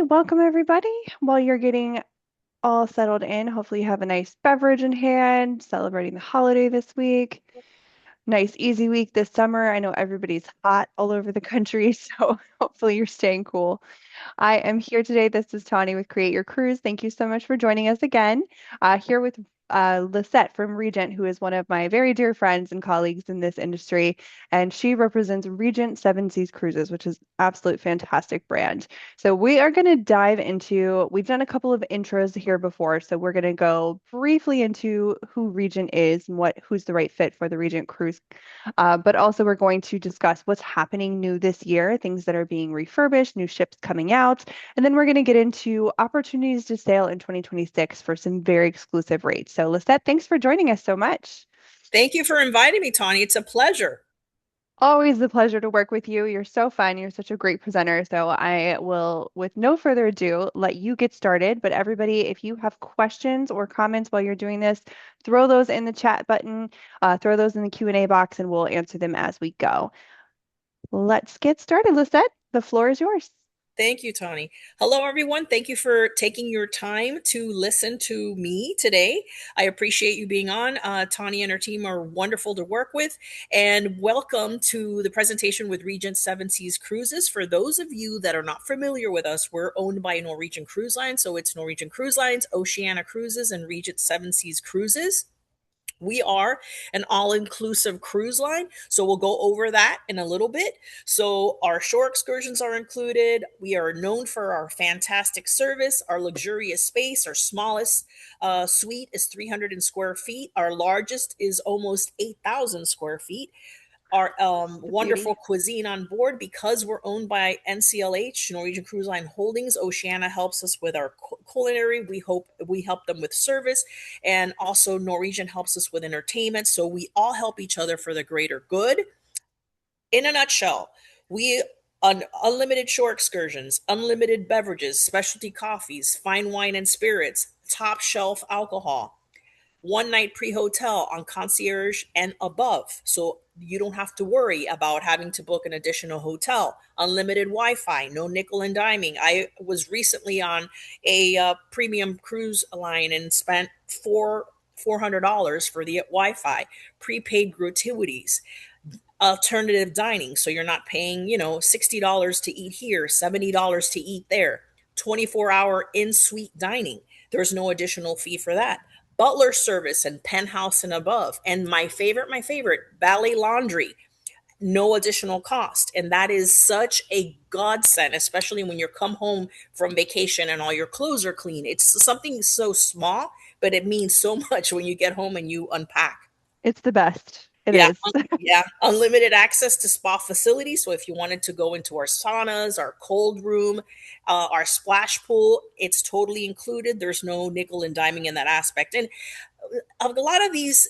right, welcome everybody. While you're getting all settled in, hopefully you have a nice beverage in hand, celebrating the holiday this week. Nice, easy week this summer. I know everybody's hot all over the country, so hopefully you're staying cool. I am here today. This is Tawny with Create Your Cruise. Thank you so much for joining us again. Here with Lisette from Regent, who is one of my very dear friends and colleagues in this industry, and she represents Regent Seven Seas Cruises, which is absolute fantastic brand. So we are going to dive into. We've done a couple of intros here before, so we're going to go briefly into who Regent is and who's the right fit for the Regent Cruise, but also, we're going to discuss what's happening new this year, things that are being refurbished, new ships coming out, and then we're going to get into opportunities to sail in 2026 for some very exclusive rates. So, Lisette, thanks for joining us so much. Thank you for inviting me, Tawny. It's a pleasure. Always a pleasure to work with you. You're so fun. You're such a great presenter. So I will, with no further ado, let you get started. But everybody, if you have questions or comments while you're doing this, throw those in the chat button, throw those in the Q&A box, and we'll answer them as we go. Let's get started, Lisette. The floor is yours. Thank you, Tawny. Hello, everyone. Thank you for taking your time to listen to me today. I appreciate you being on. Tawny and her team are wonderful to work with. And welcome to the presentation with Regent Seven Seas Cruises. For those of you that are not familiar with us, we're owned by Norwegian Cruise Line. So it's Norwegian Cruise Lines, Oceania Cruises, and Regent Seven Seas Cruises. We are an all inclusive cruise line. So we'll go over that in a little bit. So our shore excursions are included. We are known for our fantastic service, our luxurious space. Our smallest suite is 300 square feet. Our largest is almost 8,000 square feet. Our The beauty. wonderful cuisine on board, because we're owned by NCLH, Norwegian Cruise Line Holdings. Oceania helps us with our culinary. We help them with service, and also Norwegian helps us with entertainment. So we all help each other for the greater good. In a nutshell, we on unlimited shore excursions, unlimited beverages, specialty coffees, fine wine and spirits, top shelf alcohol, one night pre-hotel on concierge and above, so you don't have to worry about having to book an additional hotel. Unlimited wi-fi, no nickel and diming. I was recently on a premium cruise line and spent $400 for the wi-fi. Prepaid gratuities, alternative dining, so you're not paying $60 to eat here, $70 to eat there. 24-hour in-suite dining, there's no additional fee for that. Butler service and penthouse and above. And my favorite, ballet laundry, no additional cost. And that is such a godsend, especially when you come home from vacation and all your clothes are clean. It's something so small, but it means so much when you get home and you unpack. It's the best. It Yeah, is. yeah. Unlimited access to spa facilities. So if you wanted to go into our saunas, our cold room, our splash pool, it's totally included. There's no nickel and diming in that aspect. And a lot of these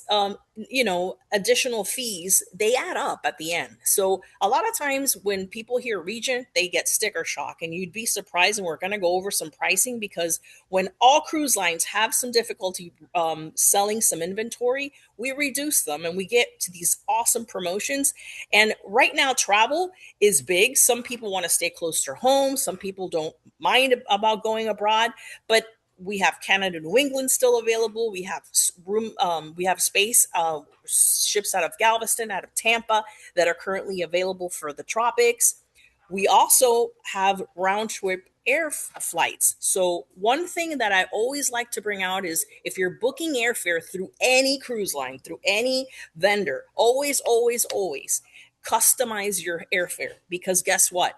additional fees, they add up at the end. So a lot of times when people hear Regent, they get sticker shock, and you'd be surprised. And we're going to go over some pricing, because when all cruise lines have some difficulty selling some inventory, we reduce them and we get to these awesome promotions. And right now travel is big. Some people want to stay close to home, some people don't mind about going abroad, but we have Canada, New England still available. We have room, we have space, ships out of Galveston, out of Tampa, that are currently available for the tropics. We also have round trip flights. So one thing that I always like to bring out is, if you're booking airfare through any cruise line, through any vendor, always, always, always customize your airfare, because guess what?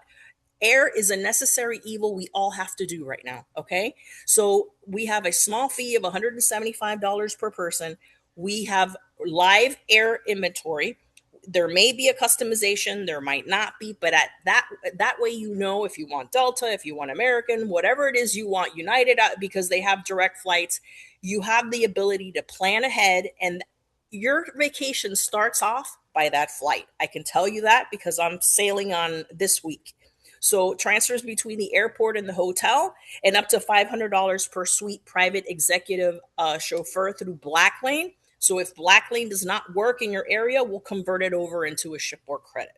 Air is a necessary evil we all have to do right now. Okay. So we have a small fee of $175 per person. We have live air inventory. There may be a customization, there might not be, but at that way, if you want Delta, if you want American, whatever it is you want, United, because they have direct flights, you have the ability to plan ahead, and your vacation starts off by that flight. I can tell you that because I'm sailing on this week. So transfers between the airport and the hotel, and up to $500 per suite private executive chauffeur through Blacklane. So if Blacklane does not work in your area, we'll convert it over into a shipboard credit.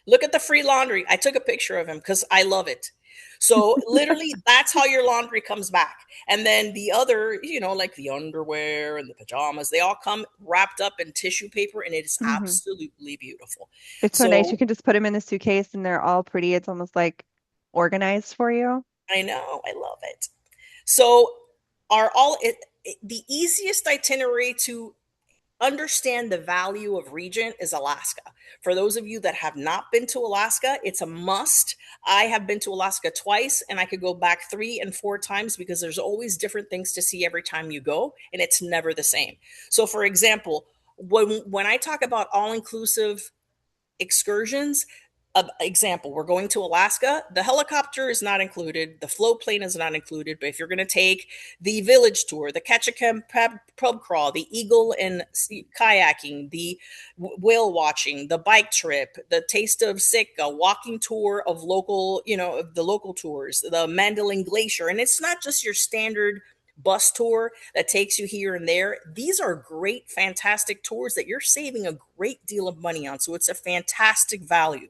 Look at the free laundry. I took a picture of him because I love it. So literally that's how your laundry comes back. And then the other, like the underwear and the pajamas, they all come wrapped up in tissue paper and it is Hmm. absolutely beautiful. It's so nice. You So can just put them in the suitcase and they're all pretty. It's almost like organized for you. I know, I love it. So are all the easiest itinerary to understand the value of Regent is Alaska. For those of you that have not been to Alaska, it's a must. I have been to Alaska twice and I could go back 3 and 4 times because there's always different things to see every time you go and it's never the same. So for example, when I talk about all-inclusive excursions, example, we're going to Alaska. The helicopter is not included. The float plane is not included. But if you're going to take the village tour, the Ketchikan pub crawl, the eagle and kayaking, the whale watching, the bike trip, the taste of Sitka, walking tour of local, of the local tours, the Mandalay Glacier, and it's not just your standard bus tour that takes you here and there. These are great, fantastic tours that you're saving a great deal of money on. So it's a fantastic value.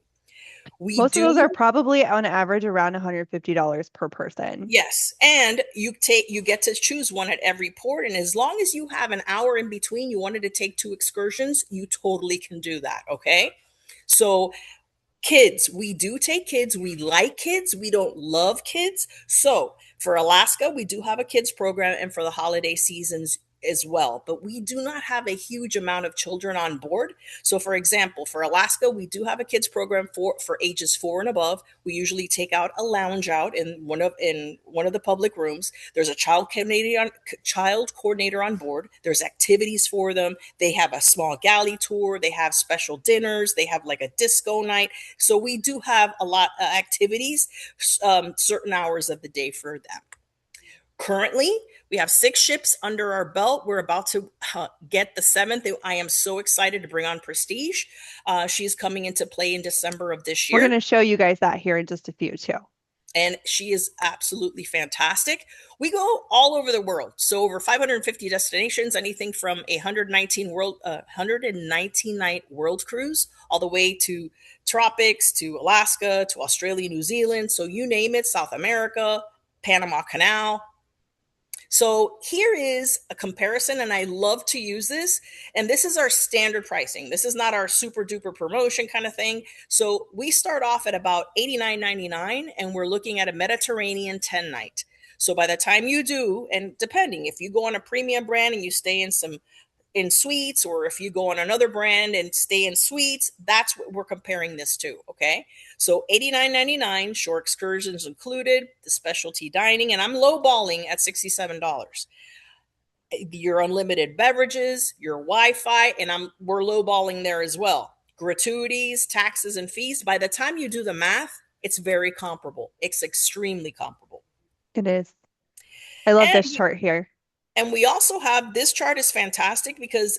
We Most of those are do, probably on average around $150 per person. yes, and you get to choose one at every port, and as long as you have an hour in between, you wanted to take 2 excursions, you totally can do that. Okay, so kids, we do take kids. We like kids. We don't love kids. So for Alaska, we do have a kids program and for the holiday seasons as well. But we do not have a huge amount of children on board. So for example, for Alaska, we do have a kids program for ages 4 and above. We usually take out a lounge out in one of the public rooms. There's a child coordinator on board. There's activities for them. They have a small galley tour. They have special dinners. They have like a disco night. So we do have a lot of activities, certain hours of the day for them. Currently, we have 6 ships under our belt. We're about to get the seventh. I am so excited to bring on Prestige. She's coming into play in December of this We're going year to show you guys that here in just a few too. and she is absolutely fantastic. We go all over the world, so over 550 destinations, anything from a 119 night world cruise, all the way to tropics, to Alaska, to Australia, New Zealand. So you name it, South America, Panama Canal. So here is a comparison, and I love to use this. And this is our standard pricing. This is not our super duper promotion kind of thing. So we start off at about $89.99, and we're looking at a Mediterranean 10 night. So by the time you do, and depending if you go on a premium brand and you stay in suites, or if you go on another brand and stay in suites, that's what we're comparing this to. Okay, so $89.99, shore excursions included, the specialty dining, and I'm lowballing at $67. Your unlimited beverages, your Wi-Fi, and we're lowballing there as well. Gratuities, taxes, and fees. By the time you do the math, it's very comparable. It's extremely comparable. It is. I love And this chart here. And we also have, this chart is fantastic because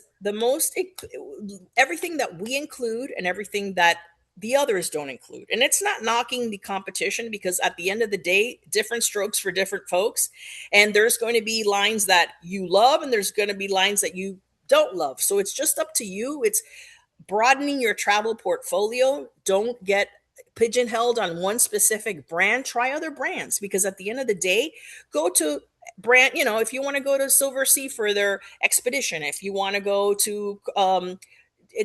everything that we include and everything that the others don't include. And it's not knocking the competition, because at the end of the day, different strokes for different folks. And there's going to be lines that you love and there's going to be lines that you don't love. So it's just up to you. It's broadening your travel portfolio. Don't get pigeonholed on one specific brand. Try other brands, because at the end of the day, go to brand, if you want to go to Silver Sea for their expedition, if you want to go to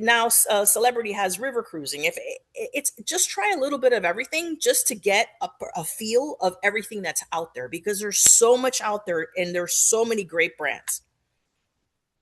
now Celebrity has river cruising. If it's just try a little bit of everything, just to get a feel of everything that's out there, because there's so much out there and there's so many great brands.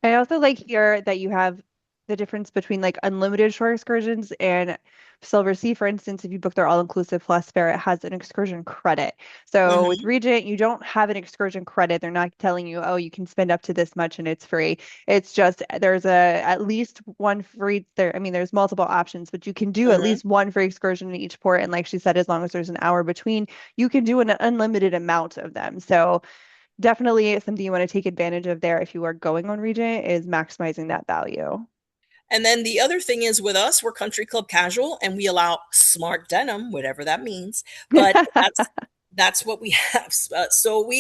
I also like here that you have the difference between like unlimited shore excursions and Silver Sea, for instance. If you book their all-inclusive plus fare, it has an excursion credit. So with Hmm. Regent, you don't have an excursion credit. They're not telling you, oh, you can spend up to this much and it's free. It's just there's at least one free there. I mean, there's multiple options, but you can do at Hmm. least one free excursion in each port. And like she said, as long as there's an hour between, you can do an unlimited amount of them. So definitely something you want to take advantage of there if you are going on Regent is maximizing that value. And then the other thing is, with us, we're country club casual and we allow smart denim, whatever that means. But that's what we have. So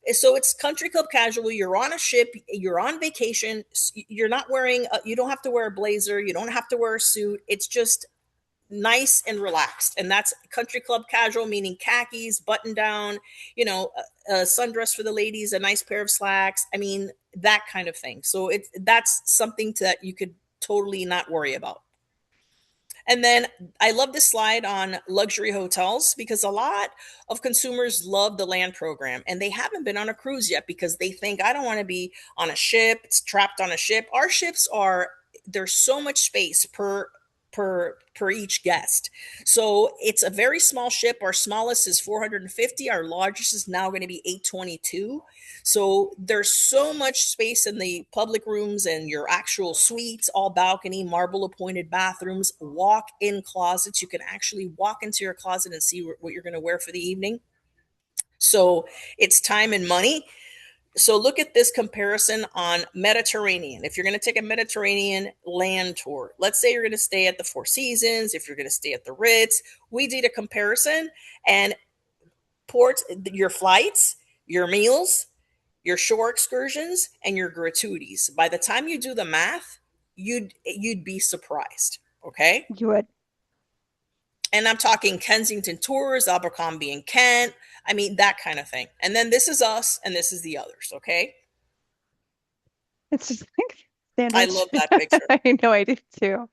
it's country club casual. You're on a ship, you're on vacation. You're not wearing, you don't have to wear a blazer. You don't have to wear a suit. It's just nice and relaxed. And that's country club casual, meaning khakis, button down, a sundress for the ladies, a nice pair of slacks. I mean, that kind of thing. So that's something that you could totally not worry about. And then I love this slide on luxury hotels because a lot of consumers love the land program and they haven't been on a cruise yet because they think, I don't want to be on a ship, it's trapped on a ship. Our ships are, there's so much space per each guest. So it's a very small ship. Our smallest is 450, our largest is now going to be 822. So there's so much space in the public rooms and your actual suites, all balcony, marble appointed bathrooms, walk in closets. You can actually walk into your closet and see what you're going to wear for the evening. So it's time and money. So look at this comparison on Mediterranean. If you're going to take a Mediterranean land tour, let's say you're going to stay at the Four Seasons, if you're going to stay at the Ritz, we did a comparison and port your flights, your meals, your shore excursions, and your gratuities. By the time you do the math, you'd be surprised. Okay. You would. And I'm talking Kensington Tours, Abercrombie and Kent. I mean, that kind of thing. And then this is us and this is the others. Okay. It's just like I sandwich. love that picture. I know I do too.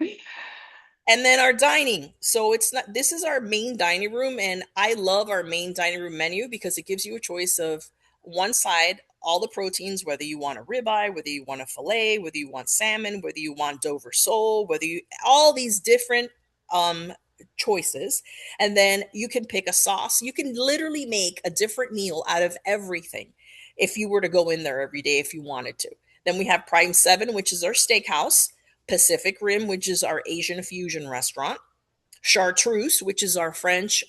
And then our dining. So it's not, this is our main dining room. And I love our main dining room menu because it gives you a choice of one side, all the proteins, whether you want a ribeye, whether you want a filet, whether you want salmon, whether you want Dover sole, whether you, all these different um, choices. And then you can pick a sauce. You can literally make a different meal out of everything if you were to go in there every day if you wanted to. Then we have Prime 7, which is our steakhouse. Pacific Rim, which is our Asian fusion restaurant, Chartreuse, which is our French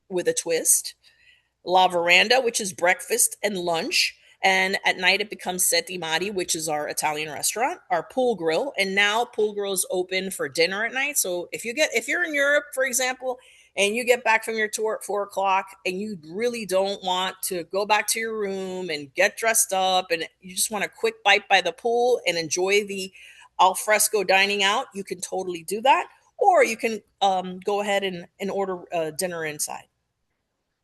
with a twist, La Veranda, which is breakfast and lunch. And at night it becomes Sette Mari, which is our Italian restaurant, our pool grill. And now pool grill is open for dinner at night. So if you're in Europe, for example, and you get back from your tour at 4 o'clock and you really don't want to go back to your room and get dressed up and you just want a quick bite by the pool and enjoy the al fresco dining out, you can totally do that. Or you can go ahead and order dinner inside.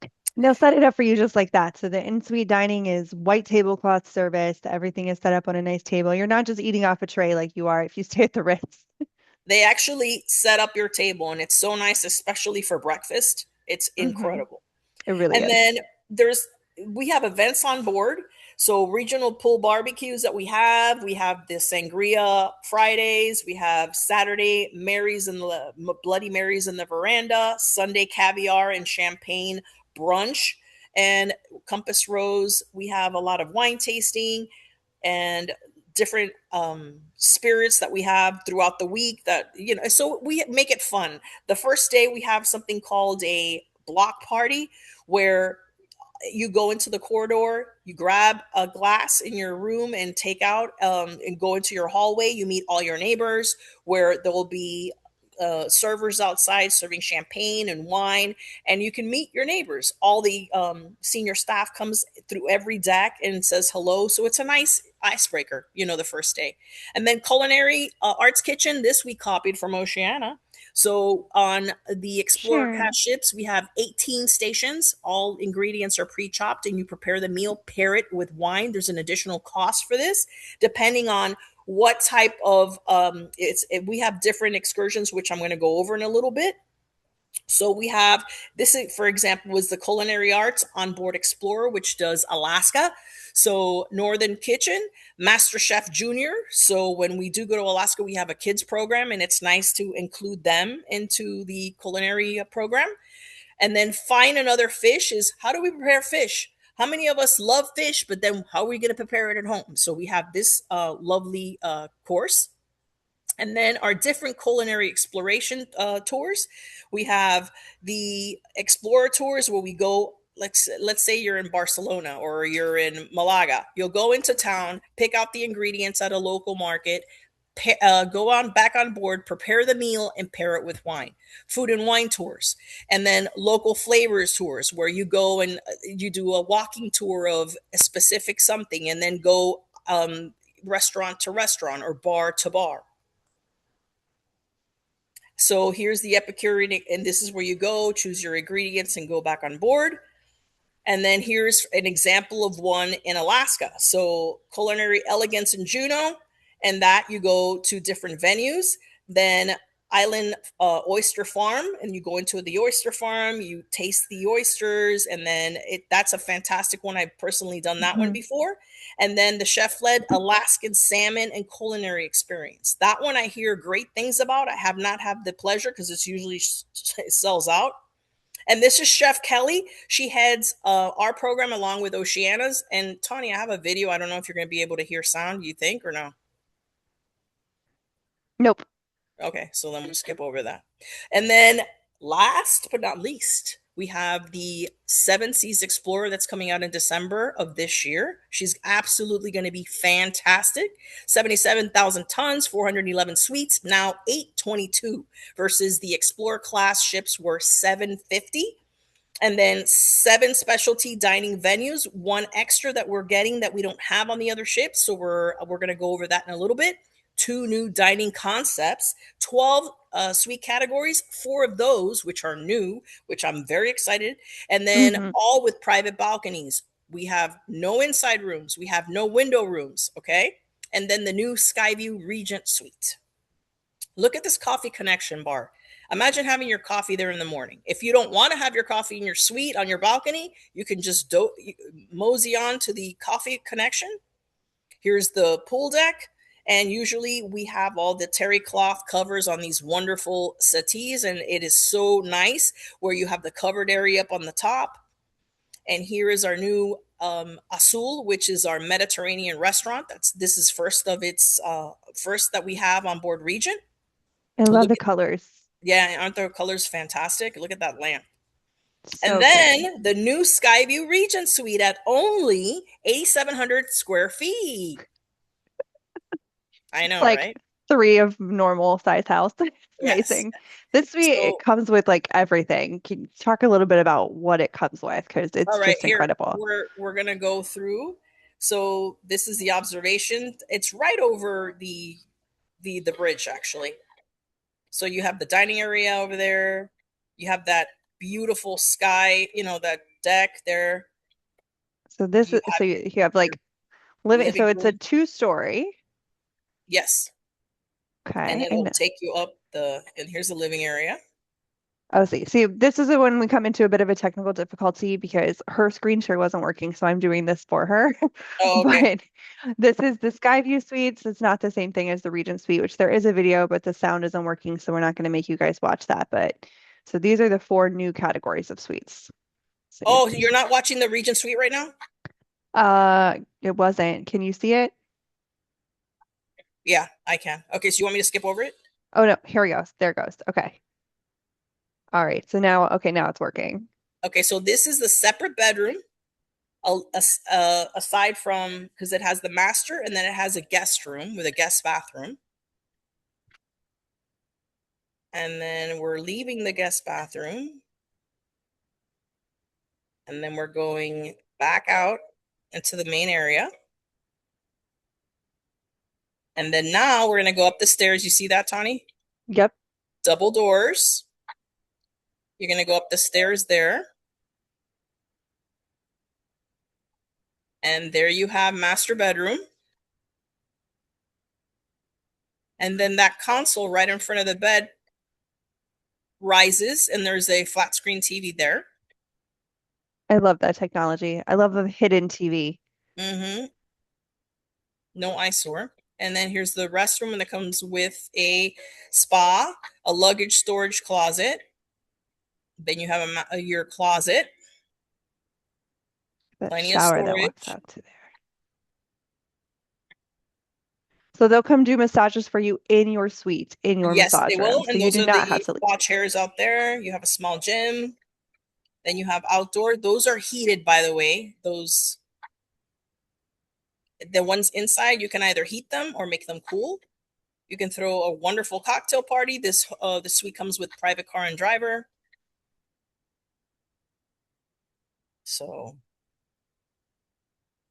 And they'll set it up for you just like that. So the in-suite dining is white tablecloth service. Everything is set up on a nice table. You're not just eating off a tray like you are if you stay at the Ritz. They actually set up your table and it's so nice, especially for breakfast. It's Hmm. incredible. It really And is. then we have events on board. So regional pool barbecues that we have the Sangria Fridays, we have Saturday Marys and the Bloody Marys in the veranda, Sunday caviar and champagne brunch, and Compass Rose. We have a lot of wine tasting and different spirits that we have throughout the week that so we make it fun. The first day we have something called a block party where you go into the corridor, you grab a glass in your room and take out and go into your hallway. You meet all your neighbors where there will be servers outside serving champagne and wine, and you can meet your neighbors. All the senior staff comes through every deck and says hello. So it's a nice icebreaker, the first day. And then culinary arts kitchen. This we copied from Oceana. So on the Explorer Sure. Cast ships, we have 18 stations. All ingredients are pre-chopped and you prepare the meal, pair it with wine. There's an additional cost for this, depending on what type of we have different excursions, which I'm going to go over in a little bit. So we have this, for example, was the culinary arts on board Explorer, which does Alaska. So Northern Kitchen, Master Chef Junior. So when we do go to Alaska, we have a kids program, and it's nice to include them into the culinary program. And then Find Another Fish is how do we prepare fish? How many of us love fish, but then how are we going to prepare it at home? So we have this lovely course. And then our different culinary exploration tours. We have the explorer tours where we go. Let's say you're in Barcelona or you're in Malaga. You'll go into town, pick out the ingredients at a local market, go on back on board, prepare the meal, and pair it with wine. Food and wine tours, and then local flavors tours where you go and you do a walking tour of a specific something, and then go restaurant to restaurant or bar to bar. So here's the Epicurean, and this is where you go, choose your ingredients, and go back on board. And then here's an example of one in Alaska. So Culinary Elegance in Juneau, and that you go to different venues. Then Island Oyster Farm, and you go into the oyster farm, you taste the oysters, and then that's a fantastic one. I've personally done that one Hmm. before. And then the chef-led Alaskan salmon and culinary experience. That one I hear great things about. I have not had the pleasure because it's usually it sells out. And this is Chef Kelly. She heads our program along with Oceana's. And Tony, I have a video. I don't know if you're going to be able to hear sound, you think, or no? Nope. Okay, so then we'll skip over that. And then last but not least, we have the Seven Seas Explorer that's coming out in December of this year. She's absolutely going to be fantastic. 77,000 tons, 411 suites, now 822 versus the Explorer class ships were 750. And then 7 specialty dining venues, one extra that we're getting that we don't have on the other ships, so we're going to go over that in a little bit. 2 new dining concepts, 12 suite categories, 4 of those which are new, which I'm very excited, and then Hmm. all with private balconies. We have no inside rooms, we have no window rooms, okay? And then the new Skyview Regent Suite. Look at this coffee connection bar. Imagine having your coffee there in the morning. If you don't want to have your coffee in your suite on your balcony, you can just mosey on to the coffee connection. Here's the pool deck. And usually we have all the terry cloth covers on these wonderful settees. And it is so nice where you have the covered area up on the top. And here is our new Azul, which is our Mediterranean restaurant. This is first that we have on board Regent. I love Look the at, colors. yeah, aren't the colors fantastic? Look at that lamp. And So pretty. then the new Skyview Regent Suite at only 8,700 square feet. I It's know, like right? three of normal size house. Yes. Amazing. This suite, it So, comes with like everything. Can you talk a little bit about what it comes with? Because it's all right, just here incredible. we're gonna go through. So this is the observation. It's right over the bridge, actually. So you have the dining area over there. You have that beautiful sky, that deck there. So this You is so have you have your like living. living So it's a room. 2-story. Yes. And Okay. then it'll And take you up and here's the living area. oh, see, this is when we come into a bit of a technical difficulty because her screen share wasn't working, so I'm doing this for her. Oh, okay. But this is the Skyview Suites. It's not the same thing as the Regent Suite, which there is a video, but the sound isn't working, so we're not going to make you guys watch that. But so these are the 4 new categories of suites. So you have Oh, you're not watching the Regent Suite right now? it wasn't. Can you see it? Yeah, I can. Okay, so you want me to skip over it? Oh no, here we go. There it goes. Okay. All right. So now, okay, now it's working. Okay, so this is the separate bedroom, aside from because it has the master and then it has a guest room with a guest bathroom. And then we're leaving the guest bathroom and then we're going back out into the main area. And then now we're going to go up the stairs. You see that, Tawny? Yep. Double doors. You're going to go up the stairs there. And there you have master bedroom. And then that console right in front of the bed rises, and there's a flat screen TV there. I love that technology. I love the hidden TV. Mm-hmm. No eyesore. And then here's the restroom, and it comes with a spa, a luggage storage closet. Then you have your closet, That plenty of shower that walks storage. out to there. So they'll come do massages for you in your suite, in your Yes, they massage room. will. So And you those do are not have the to spa leave. chairs out there. You have a small gym. Then you have outdoor. Those are heated, by the way. The ones inside, you can either heat them or make them cool. You can throw a wonderful cocktail party. This suite comes with private car and driver. So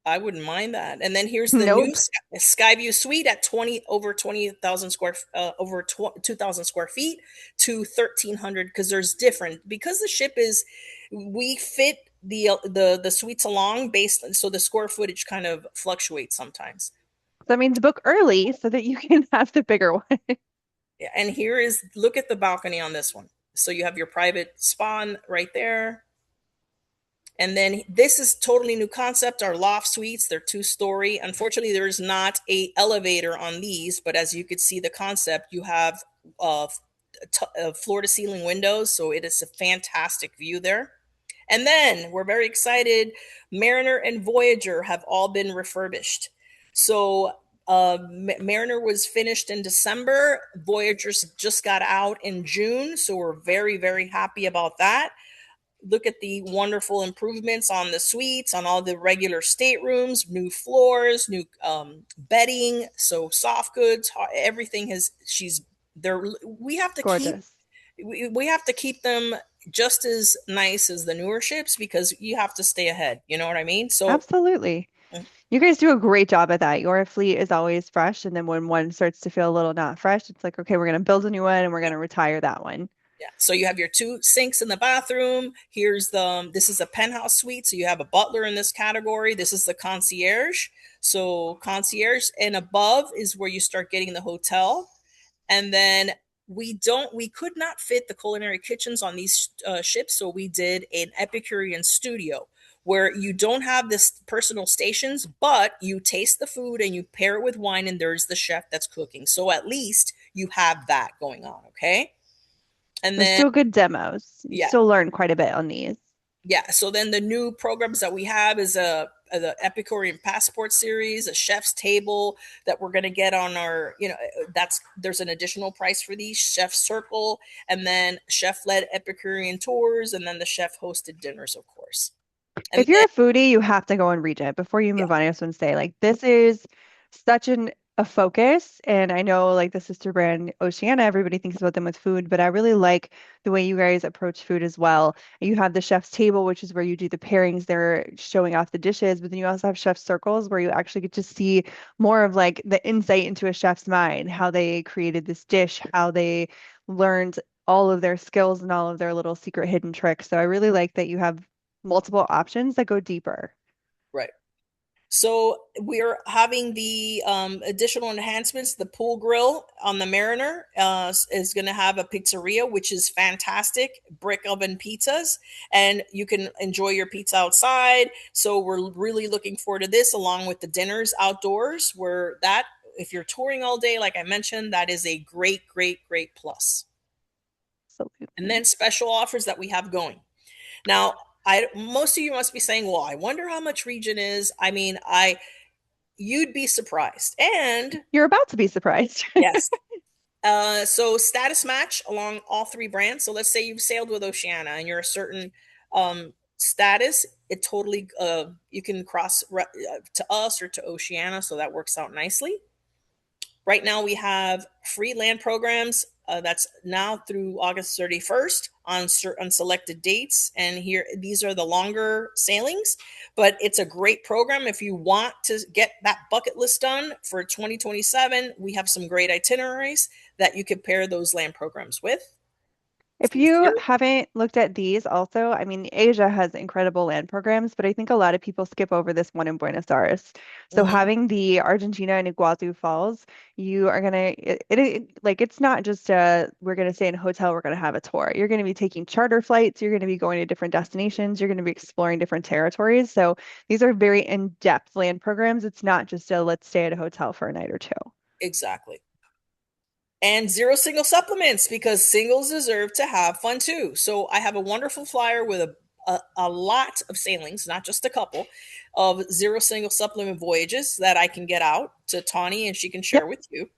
I wouldn't mind that. And then here's the new Nope. Skyview Suite at 20,000 square, over 2,000 square feet to 1,300, because there's different, because the ship is, we fit the suites along based so the square footage kind of fluctuates sometimes. That means book early so that you can have the bigger one. Yeah, and here is, look at the balcony on this one. So you have your private spa right there. And then this is totally new concept. Our loft suites, they're 2-story. Unfortunately, there's not a elevator on these, but as you could see the concept, you have uh, floor to ceiling windows, so it is a fantastic view there. And then we're very excited. Mariner and Voyager have all been refurbished. So Mariner was finished in December. Voyager's just got out in June, so we're very, very happy about that. Look at the wonderful improvements on the suites, on all the regular staterooms, new floors, new bedding, so soft goods, everything has, she's there. We have to keep, Gorgeous. we have to keep them just as nice as the newer ships, because you have to stay ahead. You know what I mean? So Absolutely. You guys do a great job at that. Your fleet is always fresh, and then when one starts to feel a little not fresh, it's like, okay, we're going to build a new one and we're going to retire that one. yeah, so you have your 2 sinks in the bathroom. Here's the, this is a penthouse suite, so you have a butler in this category. This is the concierge. So concierge and above is where you start getting the hotel. And then we could not fit the culinary kitchens on these ships, so we did an Epicurean studio where you don't have this personal stations, but you taste the food and you pair it with wine, and there's the chef that's cooking. So at least you have that going on, okay? And There's then still good demos. You yeah, still learn quite a bit on these. yeah. So then the new programs that we have is a the Epicurean Passport series, a chef's table that we're going to get on our, that's, there's an additional price for these, chef circle, and then chef led Epicurean tours, and then the chef hosted dinners, of course. And If you're then a foodie, you have to go and read it before you yeah, move on. I just want to say, like, this is such a focus. And I know, like, the sister brand Oceana, everybody thinks about them with food, but I really like the way you guys approach food as well. You have the chef's table, which is where you do the pairings. They're showing off the dishes, but then you also have chef circles where you actually get to see more of like the insight into a chef's mind, how they created this dish, how they learned all of their skills and all of their little secret hidden tricks. So I really like that you have multiple options that go deeper. right. So we're having the additional enhancements. The pool grill on the Mariner is going to have a pizzeria, which is fantastic. Brick oven pizzas, and you can enjoy your pizza outside. So we're really looking forward to this, along with the dinners outdoors. Where that, if you're touring all day, like I mentioned, that is a great, great, great plus. And Absolutely. then special offers that we have going. Now, I, most of you must be saying, "Well, I wonder how much Region is." I mean, I, you'd be surprised. And You're about to be surprised. yes, so status match along all 3 brands. So let's say you've sailed with Oceana and you're a certain status. It totally, you can cross to us or to Oceana, so that works out nicely. Right now, we have free land programs. That's now through August 31st on certain selected dates. And here, these are the longer sailings, but it's a great program. If you want to get that bucket list done for 2027, we have some great itineraries that you could pair those land programs with. If you haven't looked at these also, I mean, Asia has incredible land programs, but I think a lot of people skip over this one in Buenos Aires. So Mhm. having the Argentina and Iguazu Falls, you are gonna like it's not just we're gonna stay in a hotel, we're gonna have a tour. You're gonna be taking charter flights, you're gonna be going to different destinations, you're gonna be exploring different territories. So these are very in-depth land programs. It's not just a let's stay at a hotel for a night or two. Exactly. And zero single supplements, because singles deserve to have fun too. So I have a wonderful flyer with a lot of sailings, not just a couple, of zero single supplement voyages that I can get out to Tawny and she can share Yep. with you.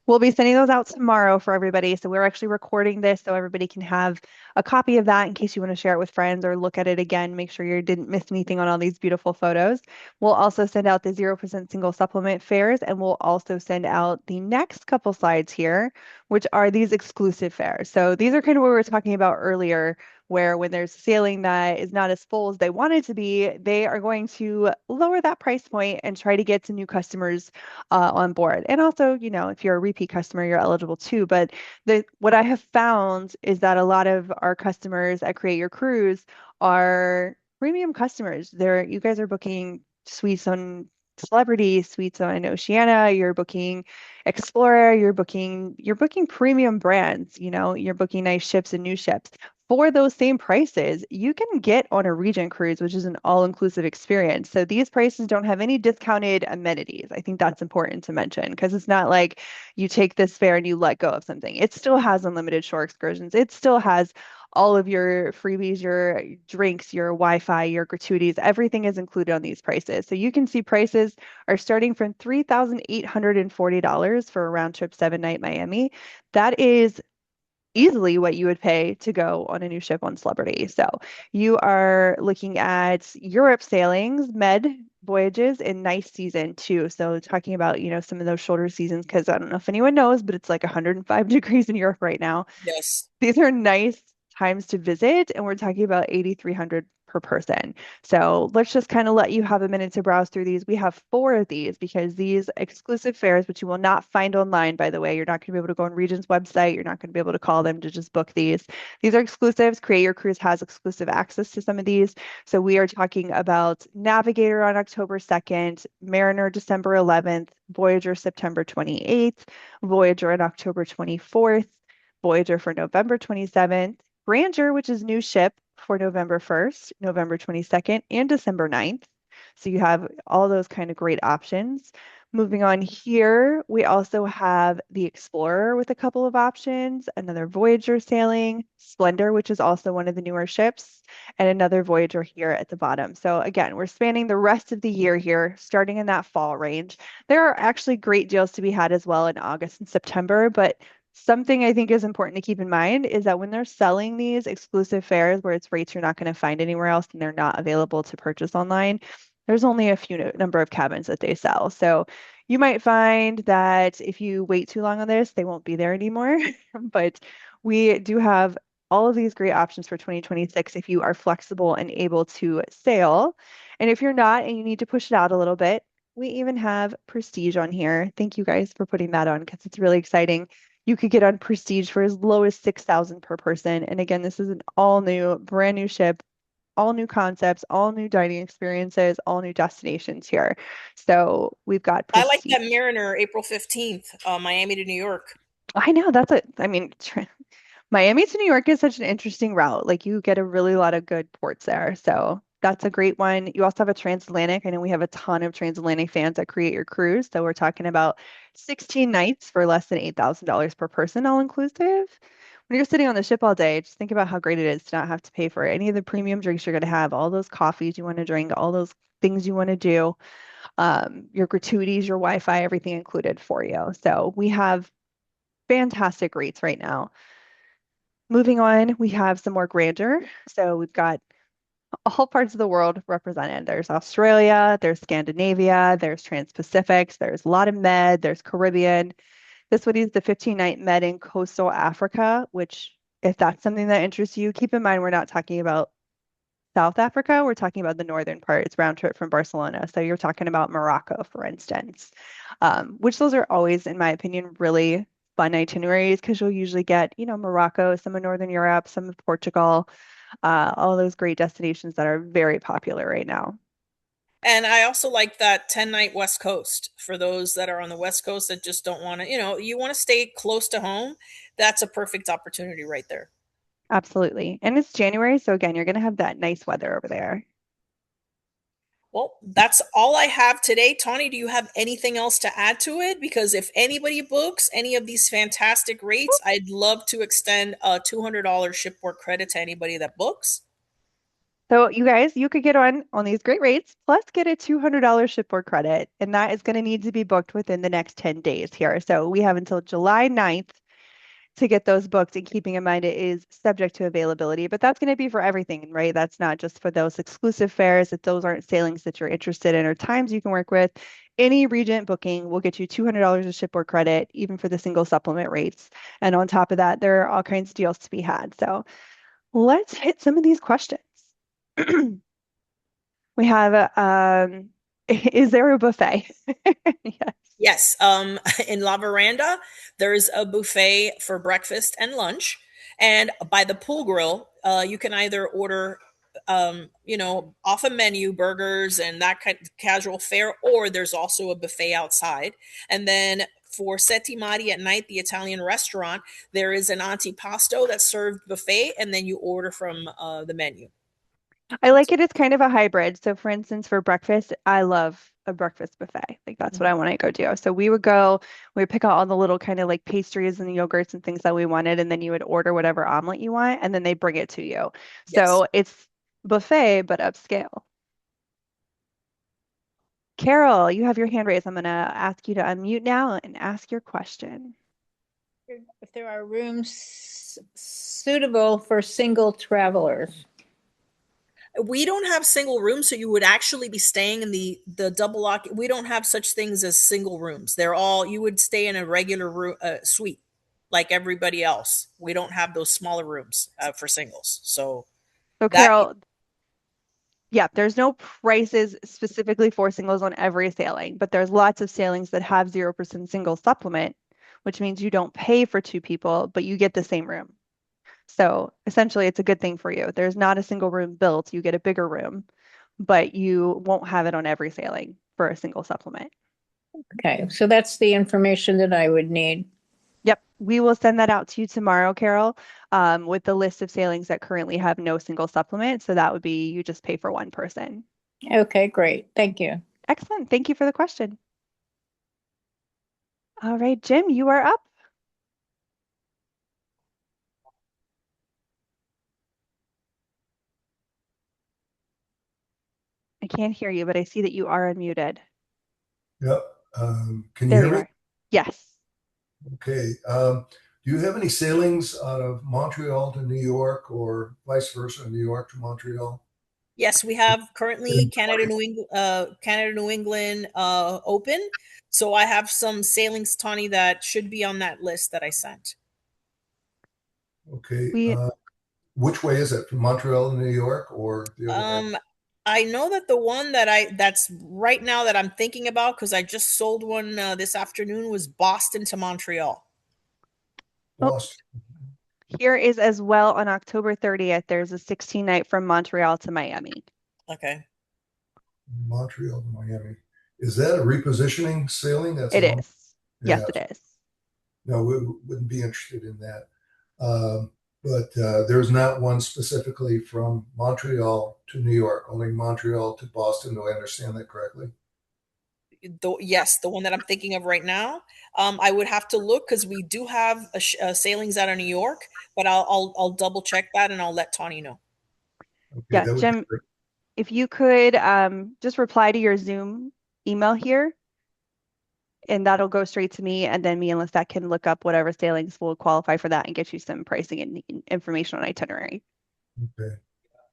We'll be sending those out tomorrow for everybody. So we're actually recording this so everybody can have a copy of that in case you want to share it with friends or look at it again. Make sure you didn't miss anything on all these beautiful photos. We'll also send out the 0% single supplement fares, and we'll also send out the next couple slides here, which are these exclusive fares. So these are kind of what we were talking about earlier where when there's a sailing that is not as full as they want it to be, they are going to lower that price point and try to get some new customers on board. And also, if you're a repeat customer, you're eligible too. But what I have found is that a lot of our customers at Create Your Cruise are premium customers. You guys are booking suites on Celebrity, suites on Oceania, you're booking Explorer, you're booking premium brands, you're booking nice ships and new ships. For those same prices, you can get on a Regent cruise, which is an all-inclusive experience. So these prices don't have any discounted amenities. I think that's important to mention because it's not like you take this fare and you let go of something. It still has unlimited shore excursions. It still has all of your freebies, your drinks, your Wi-Fi, your gratuities, everything is included on these prices. So you can see prices are starting from $3,840 for a round trip 7 night Miami. That is easily what you would pay to go on a new ship on Celebrity. So you are looking at Europe sailings, med voyages in nice season too. So talking about, some of those shorter seasons, because I don't know if anyone knows, but it's like 105 degrees in Europe right now. Yes. These are nice times to visit, and we're talking about 8,300 per person. So let's just kind of let you have a minute to browse through these. We have four of these because these exclusive fares, which you will not find online, by the way, you're not going to be able to go on Regent's website. You're not going to be able to call them to just book these. These are exclusives. Create Your Cruise has exclusive access to some of these. So we are talking about Navigator on October 2nd, Mariner December 11th, Voyager September 28th, Voyager on October 24th, Voyager for November 27th, Grandeur, which is new ship for November 1st, November 22nd, and December 9th. So you have all those kind of great options. Moving on here, we also have the Explorer with a couple of options, another Voyager sailing, Splendor, which is also one of the newer ships, and another Voyager here at the bottom. So again, we're spanning the rest of the year here, starting in that fall range. There are actually great deals to be had as well in August and September, but something I think is important to keep in mind is that when they're selling these exclusive fares where it's rates you're not going to find anywhere else and they're not available to purchase online, there's only a few number of cabins that they sell. So you might find that if you wait too long on this, they won't be there anymore. But we do have all of these great options for 2026 if you are flexible and able to sail. And if you're not and you need to push it out a little bit, we even have Prestige on here. Thank you guys for putting that on because it's really exciting. You could get on Prestige for as low as 6,000 per person. And again, this is an all new, brand new ship, all new concepts, all new dining experiences, all new destinations here. So we've got I like Prestige. that Mariner, April 15th, Miami to New York. I know I mean, Miami to New York is such an interesting route. Like you get a really lot of good ports there. So that's a great one. You also have a transatlantic. I know we have a ton of transatlantic fans that create your cruise. So we're talking about 16 nights for less than $8,000 per person, all inclusive. When you're sitting on the ship all day, just think about how great it is to not have to pay for any of the premium drinks you're going to have, all those coffees you want to drink, all those things you want to do, your gratuities, your Wi-Fi, everything included for you. So we have fantastic rates right now. Moving on, we have some more grandeur. So we've got all parts of the world represented. There's Australia, there's Scandinavia, there's Trans-Pacifics, there's a lot of Med, there's Caribbean. This one is the 15-night Med in coastal Africa, which if that's something that interests you, keep in mind we're not talking about South Africa, we're talking about the northern part. It's round trip from Barcelona. So you're talking about Morocco, for instance, which those are always, in my opinion, really fun itineraries because you'll usually get, Morocco, some of Northern Europe, some of Portugal, all those great destinations that are very popular right now. And I also like that 10-night West Coast for those that are on the West Coast that just don't want to, you want to stay close to home. That's a perfect opportunity right there. Absolutely. And it's January, so again, you're going to have that nice weather over there. Well, that's all I have today. Tawny, do you have anything else to add to it? Because if anybody books any of these fantastic rates, I'd love to extend a $200 shipboard credit to anybody that books. So you guys, you could get on these great rates, plus get a $200 shipboard credit, and that is going to need to be booked within the next 10 days here. So we have until July 9th to get those booked, and keeping in mind it is subject to availability, but that's going to be for everything, right? That's not just for those exclusive fares. If those aren't sailings that you're interested in or times you can work with, any Regent booking will get you $200 of shipboard credit, even for the single supplement rates. And on top of that, there are all kinds of deals to be had. So Let's hit some of these questions. We have, is there a buffet? Yes. Yes, in La Veranda, there's a buffet for breakfast and lunch, and by the pool grill, you can either order, off a menu, burgers and that kind of casual fare, or there's also a buffet outside. And then for Settimati at night, the Italian restaurant, there is an antipasto that's served buffet, and then you order from the menu. I like it. It's kind of a hybrid. So, for instance, for breakfast, I love a breakfast buffet. Like that's what I Mhm. want to go do. So we would go, we would pick out all the little kind of like pastries and yogurts and things that we wanted, and then you would order whatever omelet you want, and then they bring it to you. Yes. So it's buffet, but upscale. Carol, you have your hand raised. I'm gonna ask you to unmute now and ask your question. If there are rooms suitable for single travelers. We don't have single rooms, so you would actually be staying in the double lock. We don't have such things as single rooms. They're all you would stay in a regular room suite like everybody else. We don't have those smaller rooms for singles. So So, that Carol, yeah, there's no prices specifically for singles on every sailing, but there's lots of sailings that have 0% single supplement, which means you don't pay for two people, but you get the same room. So essentially, it's a good thing for you. There's not a single room built, you get a bigger room, but you won't have it on every sailing for a single supplement. Okay, so that's the information that I would need. Yep, we will send that out to you tomorrow, Carol, with the list of sailings that currently have no single supplement. So that would be you just pay for one person. Okay, great. Thank you. Excellent. Thank you for the question. All right, Jim, you are up. I can't hear you, but I see that you are unmuted. Yep. Can you There hear you me? are. Yes, Okay. Do you have any sailings out of Montreal to New York or vice versa, New York to Montreal? yes, we have currently Canada New England open. So I have some sailings, Tawny, that should be on that list that I sent. Okay. we Which way is it? From Montreal to New York or the other way? Um, I know that the one that's right now that I'm thinking about because I just sold one this afternoon was Boston to Montreal. oh, Boston, here is as well on October 30th. There's a 16 night from Montreal to Miami. Okay. Montreal to Miami. Is that a repositioning sailing? That's It a long, is. Yes, yeah. it is. No, we wouldn't be interested in that. But there's not one specifically from Montreal to New York, only Montreal to Boston. Do I understand that correctly? Yes, the one that I'm thinking of right now. I would have to look because we do have sailings out of New York, but I'll double check that and I'll let Tawny know. Okay, Yeah, that would be Jim, great. if you could just reply to your Zoom email here, and that'll go straight to me, and then me and Lisette can look up whatever sailings will qualify for that and get you some pricing and information on itinerary. Okay.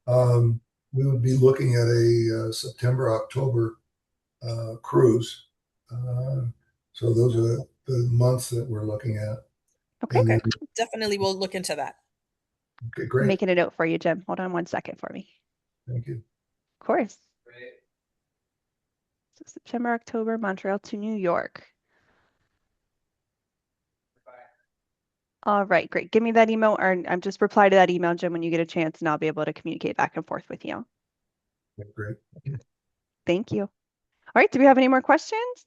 Um, we would be looking at a September, October cruise. Uh, so those are the months that we're looking at. Okay, And Okay, then, definitely we'll look into that. okay, I'm great. making a note for you, Jim. Hold on one second for me. Thank you. Of course. So September, October, Montreal to New York. All right, great. Give me that email, or I'm just reply to that email, Jim, when you get a chance, and I'll be able to communicate back and forth with you. Okay, great. Thank you. All right, do we have any more questions?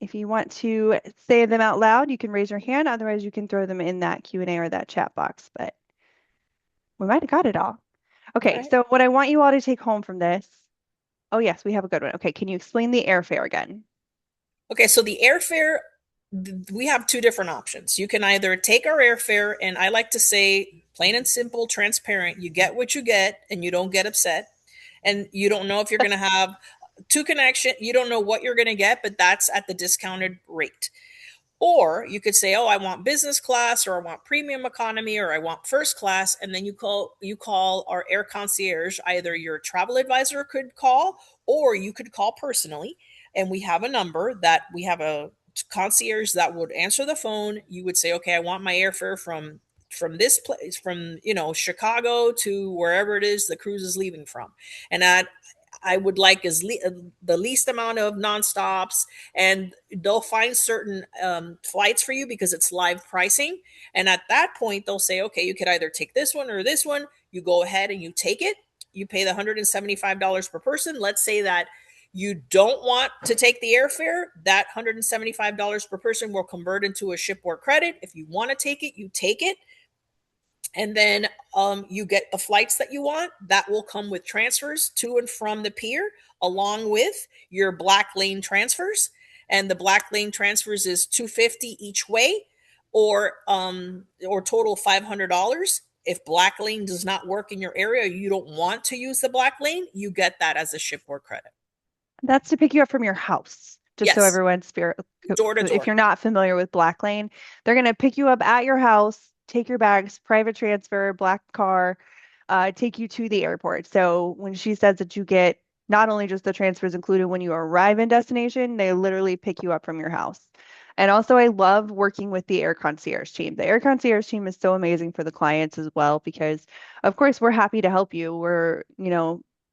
If you want to say them out loud, you can raise your hand. Otherwise, you can throw them in that Q&A or that chat box, but we might have got it all. All Okay, right. so what I want you all to take home from this. Oh, yes, we have a good one. Okay, can you explain the airfare again? Okay, so the airfare, we have two different options. You can either take our airfare, and I like to say plain and simple, transparent. You get what you get, and you don't get upset. And you don't know if you're going to have two connection. You don't know what you're going to get, but that's at the discounted rate. Or you could say, "Oh, I want business class, or I want premium economy, or I want first class," and then you call our air concierge. Either your travel advisor could call, or you could call personally, and we have a number that we have a concierge that would answer the phone. You would say, okay, I want my airfare from this place, from Chicago to wherever it is the cruise is leaving from, and I would like the least amount of nonstops, and they'll find certain flights for you because it's live pricing. And at that point, they'll say, okay, you could either take this one or this one. You go ahead and you take it. You pay the $175 per person. Let's say that you don't want to take the airfare, that $175 per person will convert into a shipboard credit. If you want to take it, you take it, and then you get the flights that you want. That will come with transfers to and from the pier, along with your black lane transfers. And the black lane transfers is $250 each way, or total $500. If black lane does not work in your area, you don't want to use the black lane, you get that as a shipboard credit. That's to pick you up from your house, just so Yes, everyone's door to if door. you're not familiar with Black Lane, they're going to pick you up at your house, take your bags, private transfer, black car, take you to the airport. So when she says that you get not only just the transfers included when you arrive in destination, they literally pick you up from your house. And also, I love working with the air concierge team. The air concierge team is so amazing for the clients as well because, of course, we're happy to help you. We're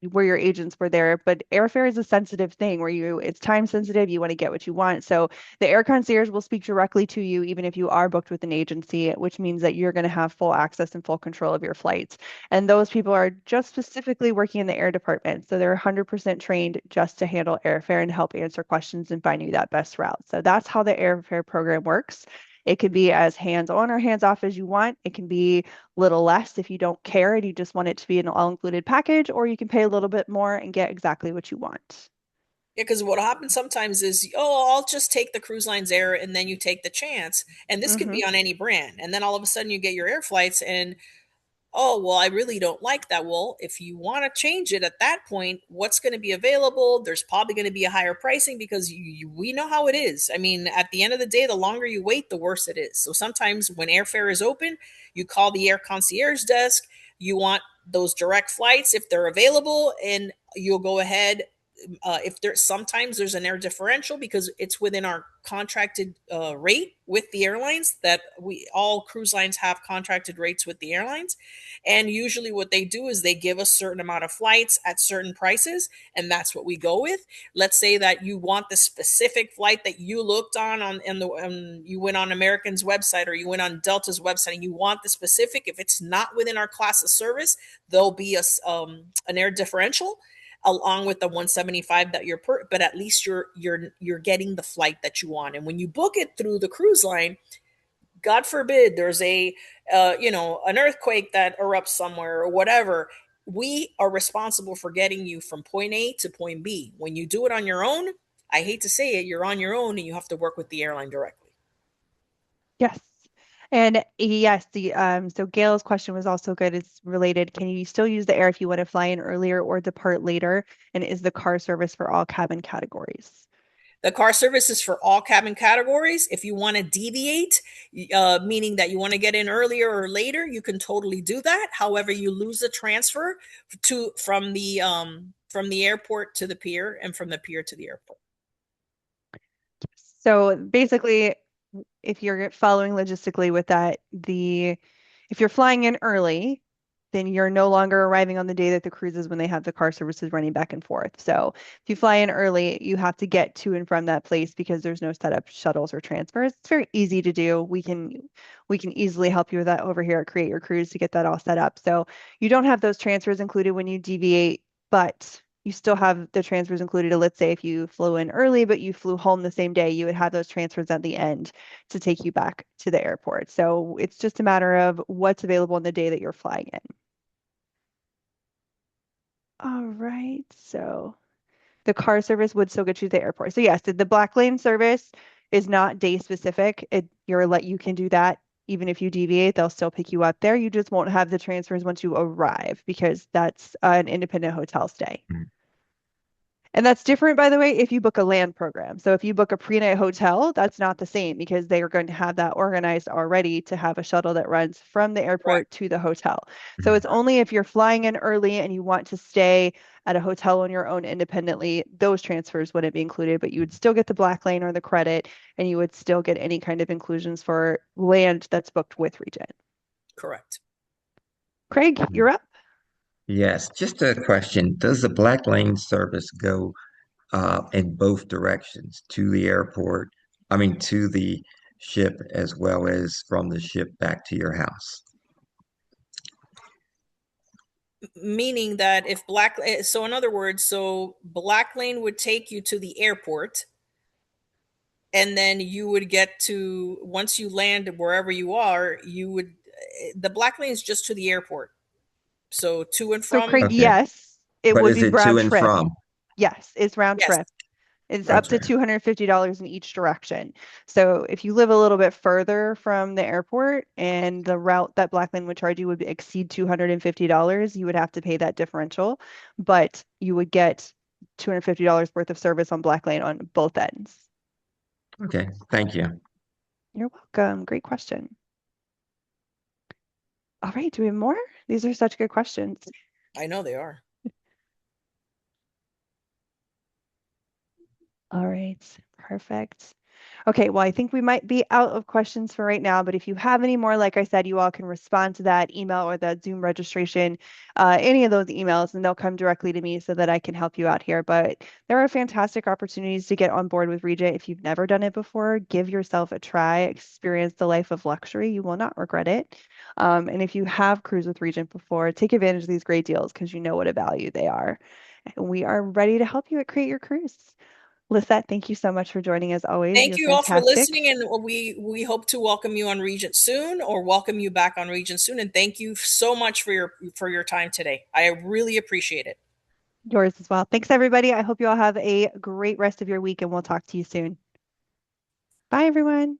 your agents were there, but airfare is a sensitive thing where it's time sensitive, you want to get what you want. So the air concierge will speak directly to you even if you are booked with an agency, which means that you're going to have full access and full control of your flights. And those people are just specifically working in the air department. So they're 100% trained just to handle airfare and help answer questions and find you that best route. So that's how the airfare program works. It could be as hands-on or hands-off as you want. It can be little less if you don't care and you just want it to be an all-included package, or you can pay a little bit more and get exactly what you want. Yeah, because what happens sometimes is, oh, I'll just take the cruise lines air, and then you take the chance. And this could Hmm. be on any brand. And then all of a sudden you get your air flights, and oh, well, I really don't like that. Well, if you want to change it at that point, what's going to be available? There's probably going to be a higher pricing because we know how it is. I mean, at the end of the day, the longer you wait, the worse it is. So sometimes when airfare is open, you call the air concierge desk. You want those direct flights if they're available, and you'll go ahead. If there's sometimes there's an air differential because it's within our contracted rate with the airlines, that we all cruise lines have contracted rates with the airlines. And usually what they do is they give us certain amount of flights at certain prices, and that's what we go with. Let's say that you want the specific flight that you looked on and you went on American's website or you went on Delta's website and you want the specific. If it's not within our class of service, there'll be an air differential along with the 175 that but at least you're getting the flight that you want. And when you book it through the cruise line, God forbid there's an earthquake that erupts somewhere or whatever, we are responsible for getting you from point A to point B. When you do it on your own, I hate to say it, you're on your own and you have to work with the airline directly. Yes. And yes, so Gail's question was also good. It's related. Can you still use the air if you want to fly in earlier or depart later? And is the car service for all cabin categories? The car service is for all cabin categories. If you want to deviate, meaning that you want to get in earlier or later, you can totally do that. However, you lose the transfer from the airport to the pier and from the pier to the airport. So basically, if you're following logistically with that, if you're flying in early, then you're no longer arriving on the day that the cruise is when they have the car services running back and forth. So if you fly in early, you have to get to and from that place because there's no setup shuttles or transfers. It's very easy to do. We can easily help you with that over here at Create Your Cruise to get that all set up. So you don't have those transfers included when you deviate, but you still have the transfers included. Let's say if you flew in early, but you flew home the same day, you would have those transfers at the end to take you back to the airport. So it's just a matter of what's available on the day that you're flying in. All right. So the car service would still get you to the airport. So yes, the black lane service is not day specific. You can do that even if you deviate, they'll still pick you up there. You just won't have the transfers once you arrive because that's an independent hotel stay. And that's different, by the way, if you book a land program. So if you book a pre-night hotel, that's not the same because they are going to have that organized already to have a shuttle that runs from the Correct. airport to the hotel. So Mhm. it's only if you're flying in early and you want to stay at a hotel on your own independently, those transfers wouldn't be included, but you would still get the black lane or the credit, and you would still get any kind of inclusions for land that's booked with Regent. Correct. Craig, you're up. Yes, just a question. Does the Black Lane service go in both directions to the airport? I mean, to the ship as well as from the ship back to your house? Meaning that if so in other words, so Black Lane would take you to the airport, and then you would get to, once you land wherever you are, the Black Lane is just to the airport. So to and So from, Craig, Okay. yes, it But would is be it to round and trip. from? Yes, it's round yes, trip. It's up to Okay. $250 in each direction. So if you live a little bit further from the airport and the route that Blackland would charge you would exceed $250, you would have to pay that differential, but you would get $250 worth of service on Black Lane on both ends. Okay. Thank you. You're welcome. Great question. All right, do we have more? These are such good questions. I know they are. All right, perfect. Okay, well, I think we might be out of questions for right now, but if you have any more, like I said, you all can respond to that email or that Zoom registration, any of those emails, and they'll come directly to me so that I can help you out here. But there are fantastic opportunities to get on board with Regent. If you've never done it before, give yourself a try, experience the life of luxury. You will not regret it. And if you have cruised with Regent before, take advantage of these great deals because you know what a value they are. And we are ready to help you at Create Your Cruise. Lisette, thank you so much for joining as always. Thank You're you all for fantastic. listening, and we hope to welcome you on Regent soon, or welcome you back on Regent soon. And thank you so much for your time today. I really appreciate it. Yours as well. Thanks, everybody. I hope you all have a great rest of your week, and we'll talk to you soon. Bye, everyone.